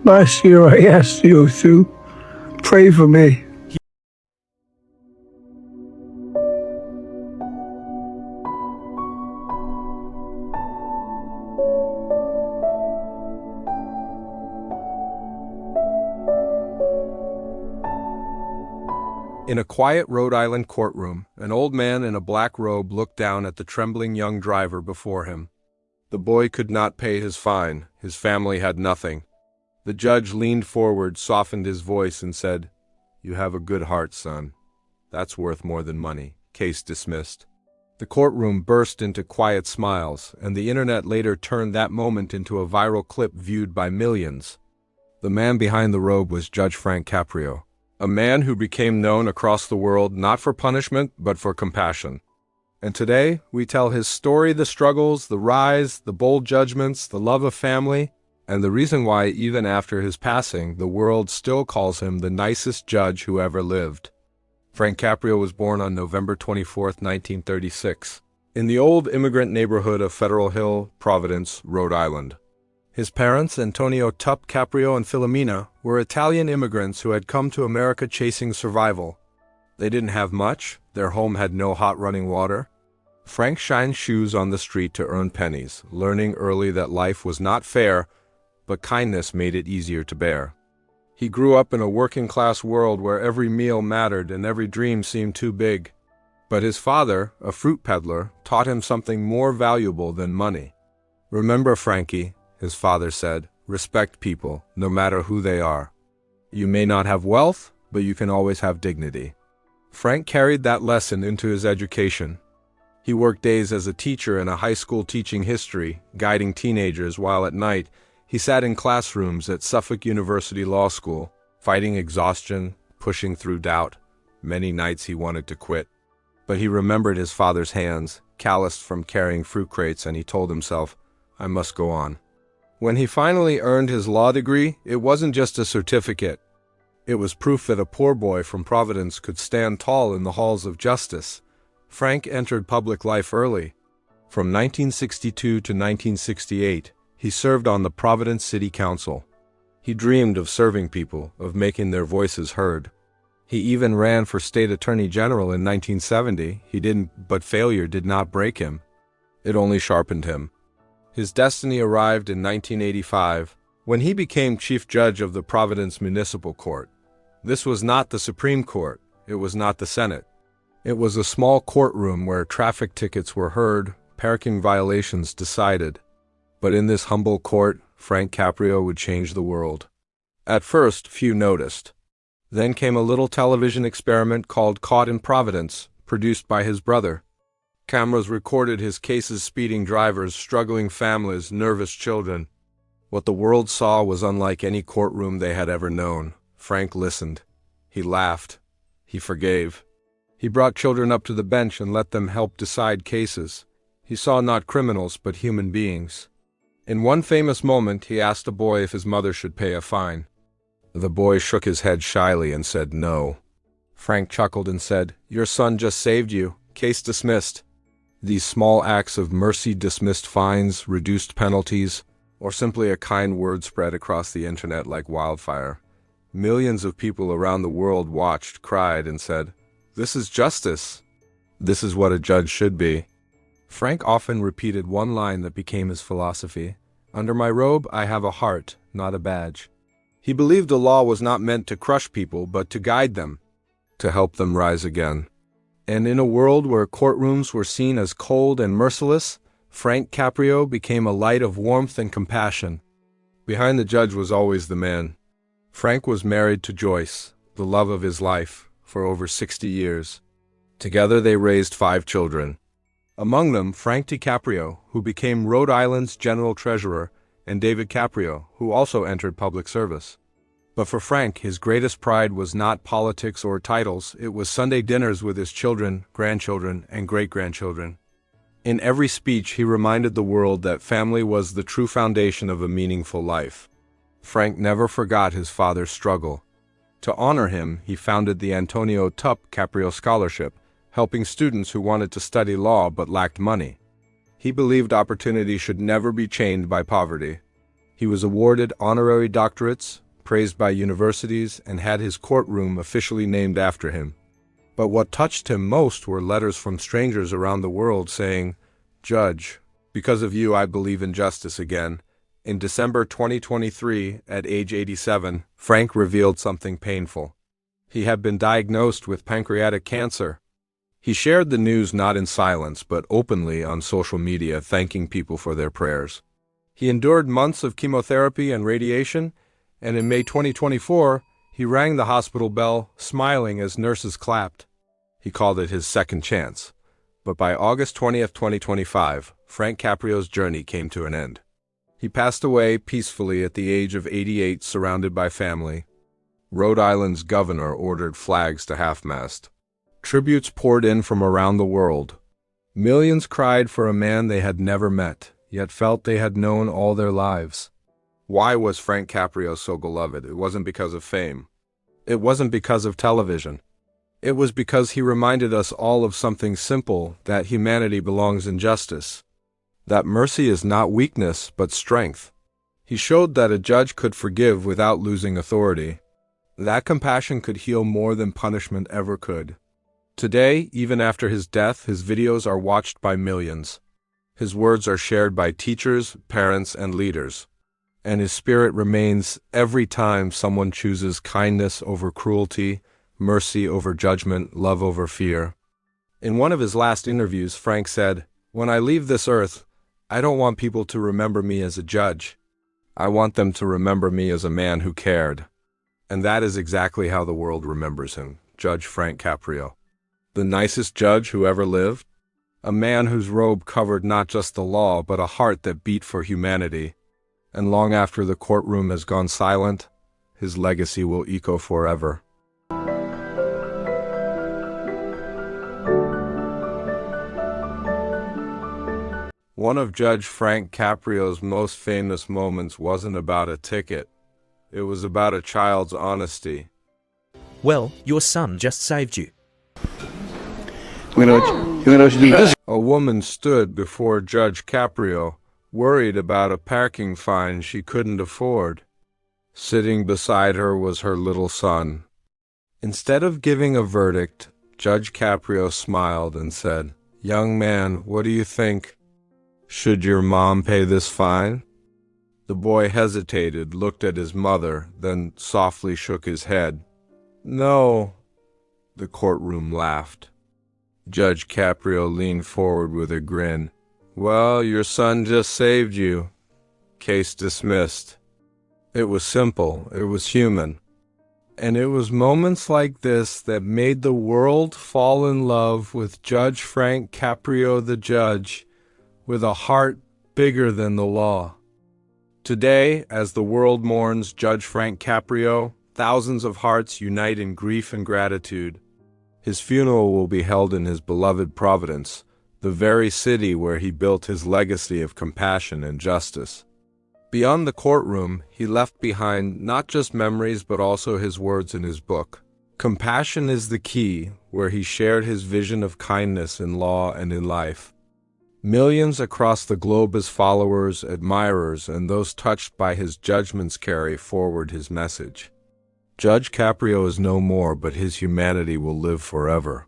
Last year I asked you to pray for me. In a quiet Rhode Island courtroom, an old man in a black robe looked down at the trembling young driver before him. The boy could not pay his fine. His family had nothing. The judge leaned forward, softened his voice, and said, "You have a good heart, son. That's worth more than money. Case dismissed." The courtroom burst into quiet smiles, and the internet later turned that moment into a viral clip viewed by millions. The man behind the robe was Judge Frank Caprio, a man who became known across the world not for punishment but for compassion. And today, we tell his story, the struggles, the rise, the bold judgments, the love of family, and the reason why, even after his passing, the world still calls him the nicest judge who ever lived. Frank Caprio was born on November 24, 1936, in the old immigrant neighborhood of Federal Hill, Providence, Rhode Island. His parents, Antonio Tup Caprio and Filomena, were Italian immigrants who had come to America chasing survival. They didn't have much. Their home had no hot running water. Frank shined shoes on the street to earn pennies, learning early that life was not fair, but kindness made it easier to bear. He grew up in a working-class world where every meal mattered and every dream seemed too big. But his father, a fruit peddler, taught him something more valuable than money. "Remember, Frankie," his father said, "respect people, no matter who they are. You may not have wealth, but you can always have dignity." Frank carried that lesson into his education. He worked days as a teacher in a high school teaching history, guiding teenagers, while at night he sat in classrooms at Suffolk University Law School, fighting exhaustion, pushing through doubt. Many nights he wanted to quit. But he remembered his father's hands, calloused from carrying fruit crates, and he told himself, "I must go on." When he finally earned his law degree, it wasn't just a certificate. It was proof that a poor boy from Providence could stand tall in the halls of justice. Frank entered public life early. From 1962 to 1968, he served on the Providence City Council. He dreamed of serving people, of making their voices heard. He even ran for state attorney general in 1970. He didn't, but failure did not break him. It only sharpened him. His destiny arrived in 1985, when he became chief judge of the Providence Municipal Court. This was not the Supreme Court. It was not the Senate. It was a small courtroom where traffic tickets were heard, parking violations decided. But in this humble court, Frank Caprio would change the world. At first, few noticed. Then came a little television experiment called Caught in Providence, produced by his brother. Cameras recorded his cases, speeding drivers, struggling families, nervous children. What the world saw was unlike any courtroom they had ever known. Frank listened. He laughed. He forgave. He brought children up to the bench and let them help decide cases. He saw not criminals, but human beings. In one famous moment, he asked a boy if his mother should pay a fine. The boy shook his head shyly and said no. Frank chuckled and said, "Your son just saved you. Case dismissed." These small acts of mercy dismissed fines, reduced penalties, or simply a kind word spread across the internet like wildfire. Millions of people around the world watched, cried, and said, "This is justice. This is what a judge should be." Frank often repeated one line that became his philosophy: "Under my robe, I have a heart, not a badge." He believed the law was not meant to crush people, but to guide them, to help them rise again. And in a world where courtrooms were seen as cold and merciless, Frank Caprio became a light of warmth and compassion. Behind the judge was always the man. Frank was married to Joyce, the love of his life, for over 60 years. Together they raised 5 children. Among them, Frank DiCaprio, who became Rhode Island's general treasurer, and David Caprio, who also entered public service. But for Frank, his greatest pride was not politics or titles. It was Sunday dinners with his children, grandchildren, and great-grandchildren. In every speech, he reminded the world that family was the true foundation of a meaningful life. Frank never forgot his father's struggle. To honor him, he founded the Antonio Tup Caprio Scholarship, helping students who wanted to study law but lacked money. He believed opportunity should never be chained by poverty. He was awarded honorary doctorates, praised by universities, and had his courtroom officially named after him. But what touched him most were letters from strangers around the world saying, "Judge, because of you I believe in justice again." In December 2023, at age 87, Frank revealed something painful. He had been diagnosed with pancreatic cancer. He shared the news not in silence, but openly on social media, thanking people for their prayers. He endured months of chemotherapy and radiation, and in May 2024, he rang the hospital bell, smiling as nurses clapped. He called it his second chance. But by August 20th, 2025, Frank Caprio's journey came to an end. He passed away peacefully at the age of 88, surrounded by family. Rhode Island's governor ordered flags to half-mast. Tributes poured in from around the world. Millions cried for a man they had never met, yet felt they had known all their lives. Why was Frank Caprio so beloved? It wasn't because of fame. It wasn't because of television. It was because he reminded us all of something simple, that humanity belongs in justice. That mercy is not weakness, but strength. He showed that a judge could forgive without losing authority. That compassion could heal more than punishment ever could. Today, even after his death, his videos are watched by millions. His words are shared by teachers, parents, and leaders. And his spirit remains every time someone chooses kindness over cruelty, mercy over judgment, love over fear. In one of his last interviews, Frank said, "When I leave this earth, I don't want people to remember me as a judge. I want them to remember me as a man who cared." And that is exactly how the world remembers him, Judge Frank Caprio. The nicest judge who ever lived. A man whose robe covered not just the law, but a heart that beat for humanity. And long after the courtroom has gone silent, his legacy will echo forever. One of Judge Frank Caprio's most famous moments wasn't about a ticket. It was about a child's honesty. "Well, your son just saved you." You know what you do this? A woman stood before Judge Caprio, worried about a parking fine she couldn't afford. Sitting beside her was her little son. Instead of giving a verdict, Judge Caprio smiled and said, "Young man, what do you think? Should your mom pay this fine?" The boy hesitated, looked at his mother, then softly shook his head. "No." The courtroom laughed. Judge Caprio leaned forward with a grin. "Well, your son just saved you. Case dismissed." It was simple, it was human. And it was moments like this that made the world fall in love with Judge Frank Caprio, the judge, with a heart bigger than the law. Today, as the world mourns Judge Frank Caprio, thousands of hearts unite in grief and gratitude. His funeral will be held in his beloved Providence, the very city where he built his legacy of compassion and justice. Beyond the courtroom, he left behind not just memories but also his words in his book. Compassion is the Key, where he shared his vision of kindness in law and in life. Millions across the globe as followers, admirers, and those touched by his judgments carry forward his message. Judge Caprio is no more, but his humanity will live forever.